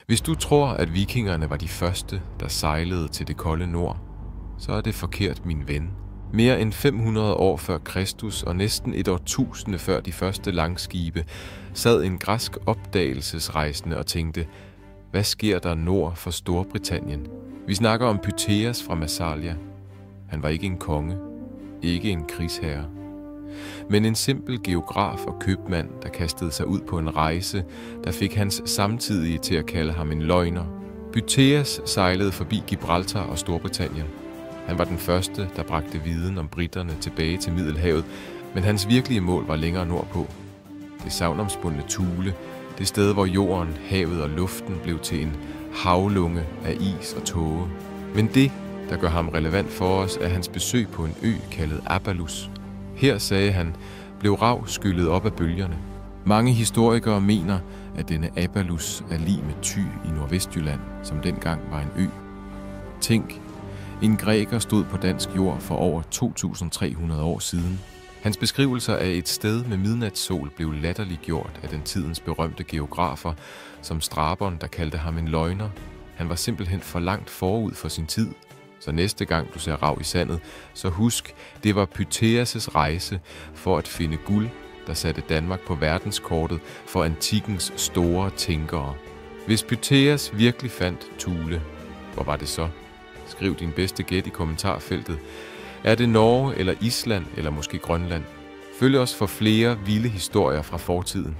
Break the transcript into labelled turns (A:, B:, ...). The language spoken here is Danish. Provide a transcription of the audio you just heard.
A: Hvis du tror, at vikingerne var de første, der sejlede til det kolde nord, så er det forkert, min ven. Mere end 500 år før Kristus og næsten et årtusinde før de første langskibe, sad en græsk opdagelsesrejsende og tænkte, hvad sker der nord for Storbritannien? Vi snakker om Pytheas fra Massalia. Han var ikke en konge, ikke en krigsherre, men en simpel geograf og købmand, der kastede sig ud på en rejse, der fik hans samtidige til at kalde ham en løgner. Pytheas sejlede forbi Gibraltar og Storbritannien. Han var den første, der bragte viden om briterne tilbage til Middelhavet, men hans virkelige mål var længere nordpå. Det sagnomspundne Thule, det sted, hvor jorden, havet og luften blev til en havlunge af is og tåge. Men det, der gør ham relevant for os, er hans besøg på en ø kaldet Abalus. Her, sagde han, blev rav skyllet op af bølgerne. Mange historikere mener, at denne Abalus er lig med Thy i Nordvestjylland, som dengang var en ø. Tænk, en græker stod på dansk jord for over 2.300 år siden. Hans beskrivelser af et sted med midnatssol blev latterliggjort af den tidens berømte geografer, som Strabon, der kaldte ham en løgner. Han var simpelthen for langt forud for sin tid. Så næste gang du ser rav i sandet, så husk, det var Pytheas' rejse for at finde guld, der satte Danmark på verdenskortet for antikkens store tænkere. Hvis Pytheas virkelig fandt Thule, hvor var det så? Skriv din bedste gæt i kommentarfeltet. Er det Norge eller Island eller måske Grønland? Følg os for flere vilde historier fra fortiden.